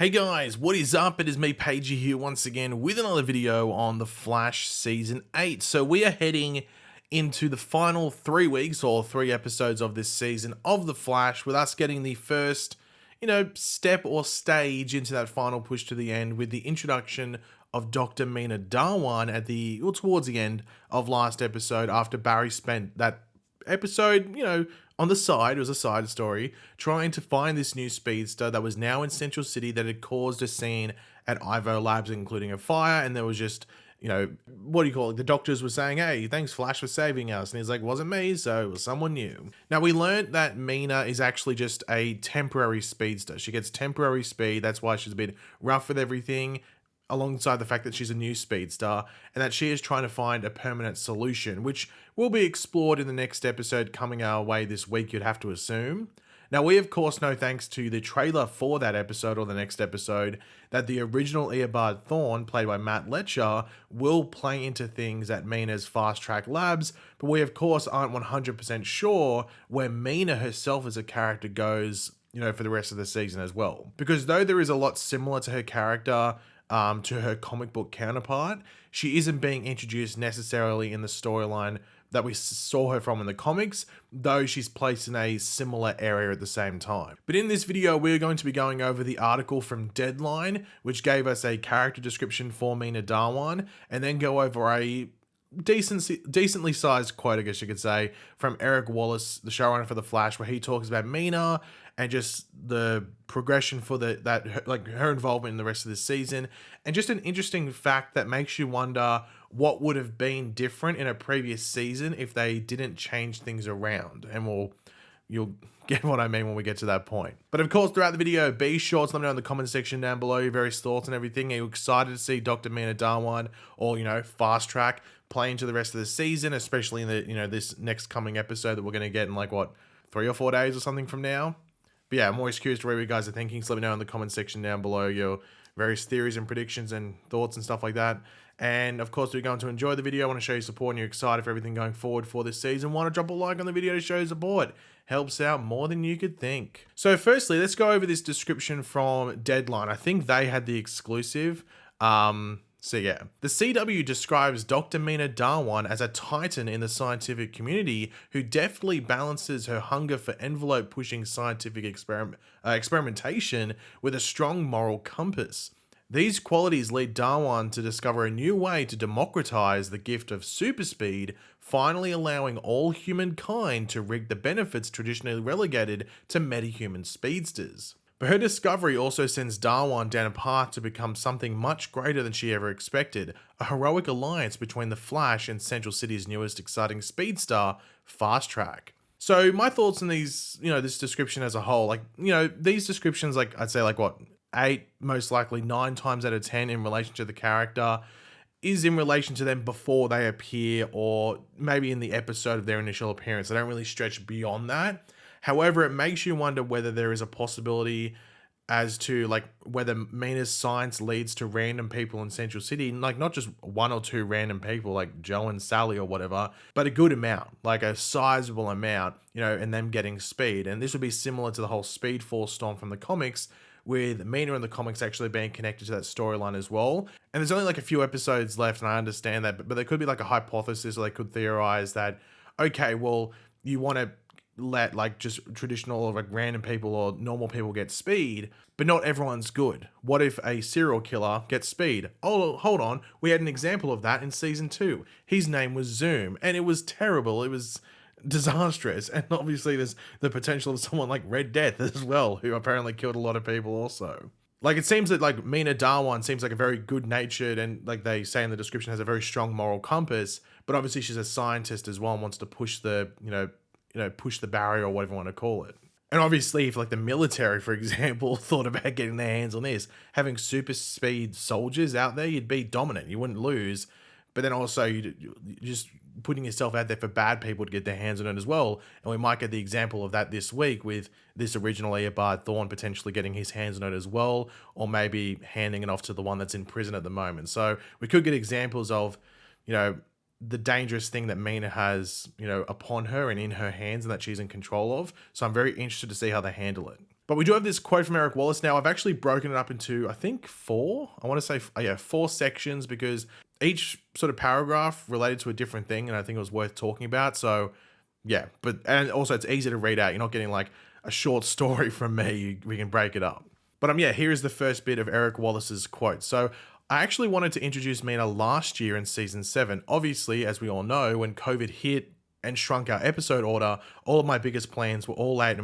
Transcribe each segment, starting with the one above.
Hey guys, what is up? It is me, Pagey, here once again with another video on The Flash Season 8. So we are heading into the final 3 weeks or 3 episodes of this season of The Flash, with us getting the first, step or stage into that final push to the end with the introduction of Dr. Meena Dhawan towards the end of last episode, after Barry spent that episode, on the side, it was a side story, trying to find this new speedster that was now in Central City that had caused a scene at Ivo Labs, including a fire. And there was just, what do you call it? The doctors were saying, hey, thanks Flash for saving us. And he's like, wasn't me, so it was someone new. Now we learned that Mina is actually just a temporary speedster. She gets temporary speed. That's why she's a bit rough with everything, alongside the fact that she's a new speedster, and that she is trying to find a permanent solution, which will be explored in the next episode coming our way this week, you'd have to assume. Now, we of course know, thanks to the trailer for that episode or the next episode, that the original Eobard Thawne, played by Matt Letcher, will play into things at Mina's Fast Track Labs, but we of course aren't 100% sure where Mina herself as a character goes, for the rest of the season as well. Because though there is a lot similar to her character, to her comic book counterpart, she isn't being introduced necessarily in the storyline that we saw her from in the comics, though she's placed in a similar area at the same time. But in this video, we're going to be going over the article from Deadline, which gave us a character description for Meena Dhawan, and then go over a decently sized quote, I guess you could say, from Eric Wallace, the showrunner for The Flash, where he talks about Mina and just the progression for her involvement in the rest of this season, and just an interesting fact that makes you wonder what would have been different in a previous season if they didn't change things around. And you'll get what I mean when we get to that point. But of course, throughout the video, be sure to let me know in the comment section down below your various thoughts and everything. Are you excited to see Dr. Meena Dhawan, or Fast Track, play into the rest of the season, especially in the this next coming episode that we're going to get in 3 or 4 days or something from now? But yeah, I'm always curious to what you guys are thinking, so let me know in the comment section down below your various theories and predictions and thoughts and stuff like that. And of course, if you're going to enjoy the video, I want to show you support and you're excited for everything going forward for this season, why not drop a like on the video to show support? Helps out more than you could think. So firstly, let's go over this description from Deadline. I think they had the exclusive. So yeah, the CW describes Dr. Meena Dhawan as a titan in the scientific community who deftly balances her hunger for envelope-pushing scientific experimentation with a strong moral compass. These qualities lead Darwin to discover a new way to democratize the gift of super speed, finally allowing all humankind to reap the benefits traditionally relegated to metahuman speedsters. But her discovery also sends Darwin down a path to become something much greater than she ever expected, a heroic alliance between the Flash and Central City's newest exciting speedster, Fast Track. So my thoughts on these, this description as a whole, these descriptions, I'd say 8, most likely 9 times out of 10 in relation to the character, is in relation to them before they appear, or maybe in the episode of their initial appearance. They don't really stretch beyond that. However, it makes you wonder whether there is a possibility as to whether Mina's science leads to random people in Central City, not just 1 or 2 random people like Joe and Sally or whatever, but a good amount, a sizable amount, and them getting speed. And this would be similar to the whole Speed Force storm from the comics, with Mina in the comics actually being connected to that storyline as well. And there's only a few episodes left, and I understand that, but there could be a hypothesis, or they could theorize that, okay, well, you want to let just traditional or random people or normal people get speed, but not everyone's good. What if a serial killer gets speed? Oh, hold on, we had an example of that in season 2. His name was Zoom, and it was terrible. It was disastrous. And obviously there's the potential of someone like Red Death as well, who apparently killed a lot of people also. It seems that Meena Dhawan seems like a very good-natured, and they say in the description, has a very strong moral compass, but obviously she's a scientist as well and wants to push the push the barrier, or whatever you want to call it. And obviously, if the military, for example, thought about getting their hands on this, having super speed soldiers out there, you'd be dominant. You wouldn't lose. But then also, you're just putting yourself out there for bad people to get their hands on it as well. And we might get the example of that this week with this original Eobard Thawne potentially getting his hands on it as well, or maybe handing it off to the one that's in prison at the moment. So we could get examples of, the dangerous thing that Mina has, upon her and in her hands, and that she's in control of. So I'm very interested to see how they handle it. But we do have this quote from Eric Wallace. Now, I've actually broken it up into, I think, four sections, because each sort of paragraph related to a different thing, and I think it was worth talking about. So, yeah, and also it's easy to read out. You're not getting like a short story from me. We can break it up. But yeah, here is the first bit of Eric Wallace's quote. So, I actually wanted to introduce Mina last year in season 7. Obviously, as we all know, when COVID hit and shrunk our episode order, all of my biggest plans were all laid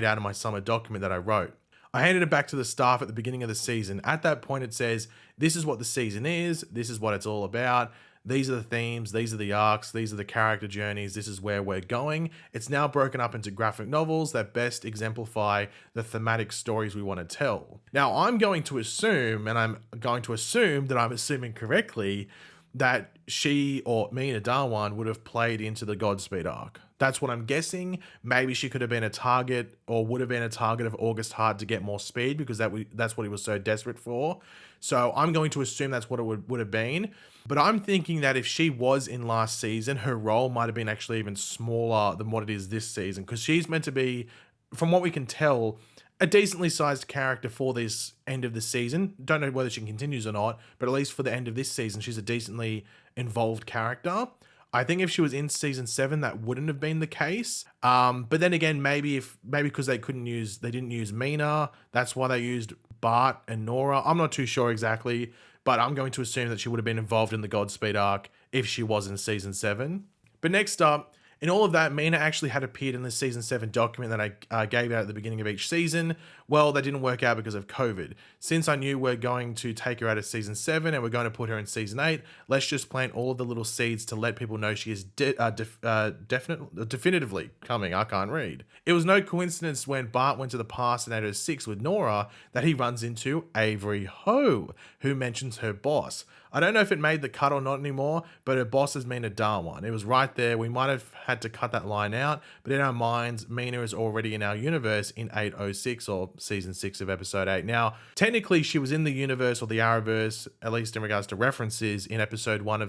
out in my summer document that I wrote. I handed it back to the staff at the beginning of the season. At that point, it says, this is what the season is, this is what it's all about, these are the themes, these are the arcs, these are the character journeys, this is where we're going. It's now broken up into graphic novels that best exemplify the thematic stories we want to tell. Now, I'm going to assume that I'm assuming correctly, that she or Meena Dhawan would have played into the Godspeed arc. That's what I'm guessing. Maybe she could have been a target, or would have been a target of August Hart to get more speed, because that's what he was so desperate for. So I'm going to assume that's what it would have been. But I'm thinking that if she was in last season, her role might have been actually even smaller than what it is this season, because she's meant to be, from what we can tell, a decently sized character for this end of the season. Don't know whether she continues or not, but at least for the end of this season, she's a decently involved character. I think if she was in season 7, that wouldn't have been the case. But then again, maybe because they didn't use Mina, that's why they used Bart and Nora. I'm not too sure exactly, but I'm going to assume that she would have been involved in the Godspeed arc if she was in season 7. But next up, in all of that, Mina actually had appeared in the season 7 document that I gave out at the beginning of each season. Well, that didn't work out because of COVID. Since I knew we're going to take her out of season 7 and we're going to put her in season 8, let's just plant all of the little seeds to let people know she is definitively coming. I can't read. It was no coincidence when Bart went to the past in 806 with Nora that he runs into Avery Ho, who mentions her boss. I don't know if it made the cut or not anymore, but her boss is Meena Dhawan. It was right there. We might have had to cut that line out, but in our minds, Mina is already in our universe in 806, or season 6 of episode 8. Now, technically, she was in the universe or the Arrowverse, at least in regards to references, in episode 1, I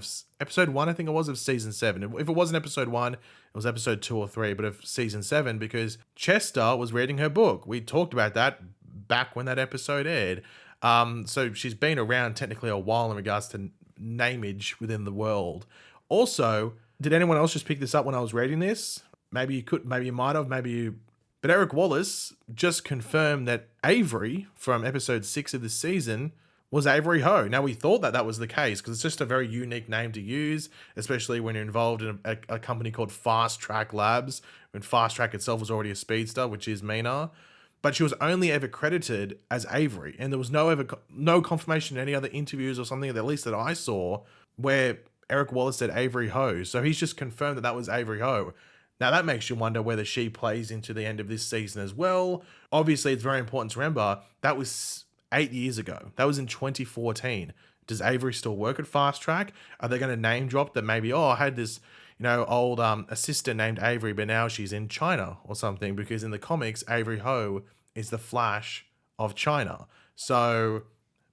think it was, of season 7. If it wasn't episode 1, it was episode 2 or 3, but of season 7, because Chester was reading her book. We talked about that back when that episode aired. So she's been around technically a while in regards to nameage within the world. Also, did anyone else just pick this up when I was reading this? Maybe you could, maybe you might have, but Eric Wallace just confirmed that Avery from episode 6 of this season was Avery Ho. Now, we thought that was the case because it's just a very unique name to use, especially when you're involved in a company called Fast Track Labs, when Fast Track itself was already a speedster, which is Mina. But she was only ever credited as Avery, and there was no confirmation in any other interviews or something, at least that I saw, where Eric Wallace said Avery Ho. So he's just confirmed that was Avery Ho. Now that makes you wonder whether she plays into the end of this season as well. Obviously, it's very important to remember that was 8 years ago. That was in 2014. Does Avery still work at Fast Track? Are they going to name drop that maybe, I had this old assistant named Avery, but now she's in China or something, because in the comics, Avery Ho is the Flash of China. So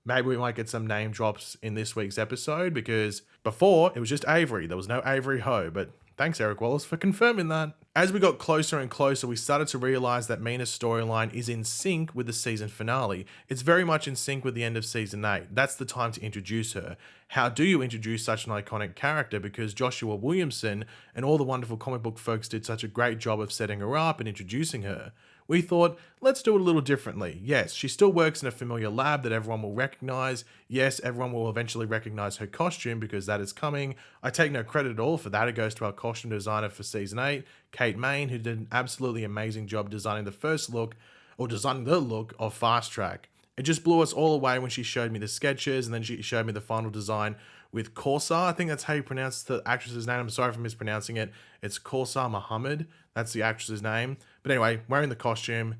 maybe we might get some name drops in this week's episode, because before it was just Avery. There was no Avery Ho, but thanks, Eric Wallace, for confirming that. As we got closer and closer, we started to realize that Mina's storyline is in sync with the season finale. It's very much in sync with the end of season 8. That's the time to introduce her. How do you introduce such an iconic character? Because Joshua Williamson and all the wonderful comic book folks did such a great job of setting her up and introducing her. We thought, let's do it a little differently. Yes, she still works in a familiar lab that everyone will recognize. Yes, everyone will eventually recognize her costume, because that is coming. I take no credit at all for that. It goes to our costume designer for season 8, Kate Main, who did an absolutely amazing job designing the look of Fast Track. It just blew us all away when she showed me the sketches, and then she showed me the final design with Korsar. I think that's how you pronounce the actress's name. I'm sorry for mispronouncing it. It's Korsar Muhammad. That's the actress's name. But anyway, wearing the costume,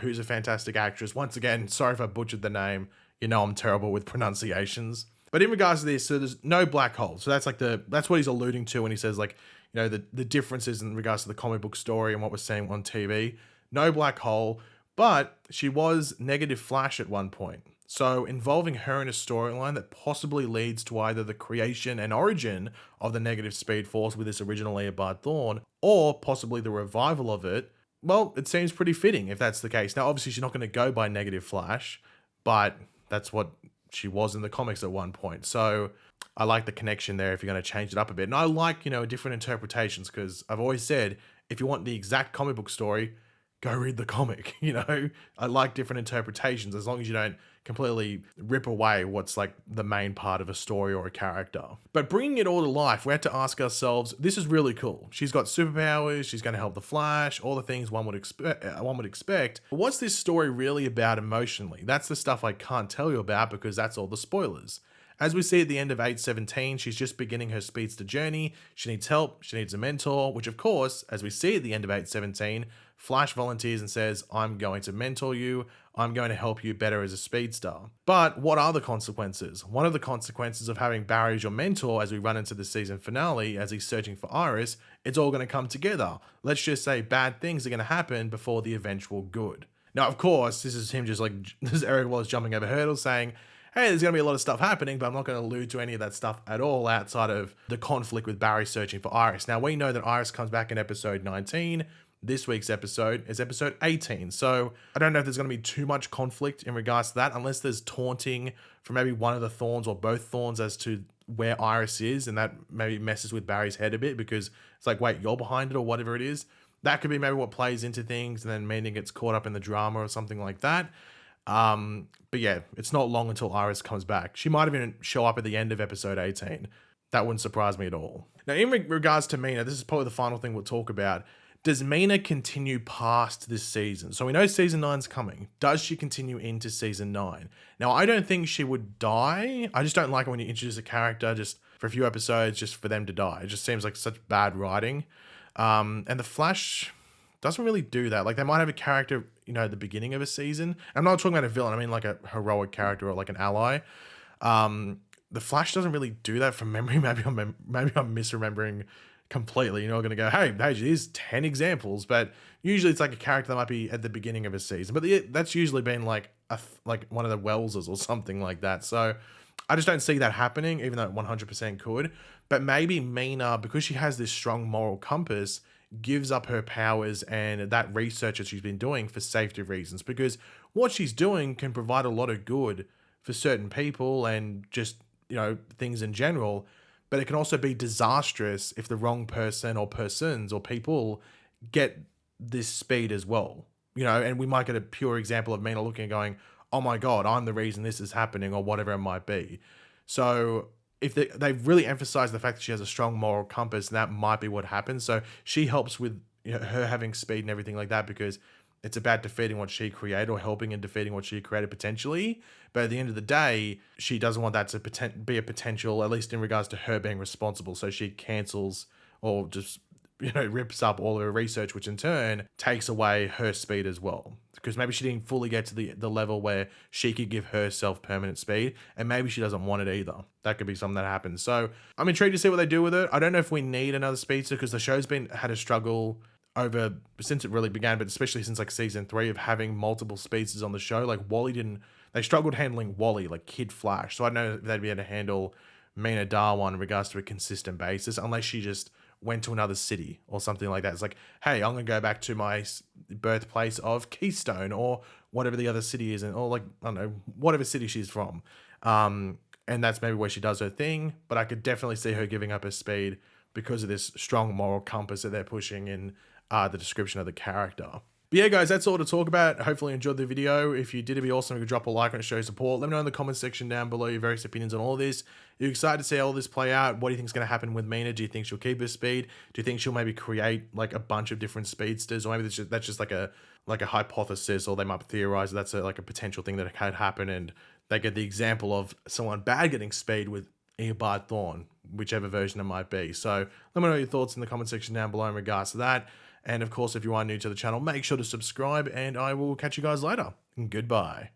who's a fantastic actress. Once again, sorry if I butchered the name. I'm terrible with pronunciations. But in regards to this, so there's no black hole. So that's that's what he's alluding to when he says the differences in regards to the comic book story and what we're seeing on TV. No black hole, but she was Negative Flash at one point. So involving her in a storyline that possibly leads to either the creation and origin of the Negative Speed Force with this original Eobard Thawne, or possibly the revival of it well, it seems pretty fitting if that's the case. Now, obviously, she's not going to go by Negative Flash, but that's what she was in the comics at one point. So I like the connection there if you're going to change it up a bit. And I like, different interpretations, because I've always said, if you want the exact comic book story, go read the comic. I like different interpretations as long as you don't completely rip away what's like the main part of a story or a character. But bringing it all to life, we had to ask ourselves, this is really cool. She's got superpowers, she's going to help the Flash, all the things one would expect. But what's this story really about emotionally? That's the stuff I can't tell you about because that's all the spoilers. As we see at the end of 817, she's just beginning her speedster journey. She needs help, she needs a mentor, which of course, as we see at the end of 817, Flash volunteers and says, I'm going to mentor you, I'm going to help you better as a speedster. But what are the consequences? One of the consequences of having Barry as your mentor as we run into the season finale, as he's searching for Iris, it's all going to come together. Let's just say bad things are going to happen before the eventual good. Now, of course, this is him just like, this is Eric Wallace jumping over hurdles saying, hey, there's going to be a lot of stuff happening, but I'm not going to allude to any of that stuff at all outside of the conflict with Barry searching for Iris. Now, we know that Iris comes back in episode 19. This week's episode is episode 18. So I don't know if there's going to be too much conflict in regards to that, unless there's taunting from maybe one of the Thawnes or both Thawnes as to where Iris is, and that maybe messes with Barry's head a bit because it's like, wait, you're behind it or whatever it is. That could be maybe what plays into things, and then Mina gets caught up in the drama or something like that. But yeah, it's not long until Iris comes back. She might even show up at the end of episode 18. That wouldn't surprise me at all. Now, in regards to Mina, this is probably the final thing we'll talk about. Does Mina continue past this season? So we know season 9's coming. Does she continue into season 9? Now, I don't think she would die. I just don't like it when you introduce a character just for a few episodes just for them to die. It just seems like such bad writing. And the Flash doesn't really do that. Like, they might have a character, at the beginning of a season. I'm not talking about a villain. I mean like a heroic character or like an ally. The Flash doesn't really do that from memory. Maybe I'm misremembering completely. You're not going to go, hey, here's 10 examples. But usually it's like a character that might be at the beginning of a season. But that's usually been like one of the Welleses or something like that. So I just don't see that happening, even though it 100% could. But maybe Mina, because she has this strong moral compass, gives up her powers and that research that she's been doing for safety reasons, because what she's doing can provide a lot of good for certain people and just, things in general, but it can also be disastrous if the wrong person or persons or people get this speed as well, and we might get a pure example of Mina looking and going, oh my God, I'm the reason this is happening or whatever it might be. So if they've really emphasized the fact that she has a strong moral compass, that might be what happens. So she helps with her having speed and everything like that, because it's about defeating what she created or helping in defeating what she created potentially. But at the end of the day, she doesn't want that to be a potential, at least in regards to her being responsible. So she cancels or just rips up all of her research, which in turn takes away her speed as well. Because maybe she didn't fully get to the level where she could give herself permanent speed, and maybe she doesn't want it either. That could be something that happens. So I'm intrigued to see what they do with it. I don't know if we need another speedster, because the show's had a struggle over since it really began, but especially since like season 3 of having multiple speedsters on the show. Like they struggled handling Wally, like Kid Flash. So I don't know if they'd be able to handle Meena Dhawan in regards to a consistent basis, unless she just went to another city or something like that. It's like, hey, I'm going to go back to my birthplace of Keystone or whatever the other city is, or like, I don't know, whatever city she's from. And that's maybe where she does her thing, but I could definitely see her giving up her speed because of this strong moral compass that they're pushing in the description of the character. But yeah, guys, that's all to talk about. Hopefully you enjoyed the video. If you did, it'd be awesome if you could drop a like on it, show your support. Let me know in the comment section down below your various opinions on all of this. Are you excited to see all this play out? What do you think is going to happen with Mina? Do you think she'll keep her speed? Do you think she'll maybe create like a bunch of different speedsters? Or maybe that's just like a hypothesis, or they might theorize that's like a potential thing that could happen, and they get the example of someone bad getting speed with Eobard Thawne, whichever version it might be. So let me know your thoughts in the comment section down below in regards to that. And of course, if you are new to the channel, make sure to subscribe, and I will catch you guys later. Goodbye.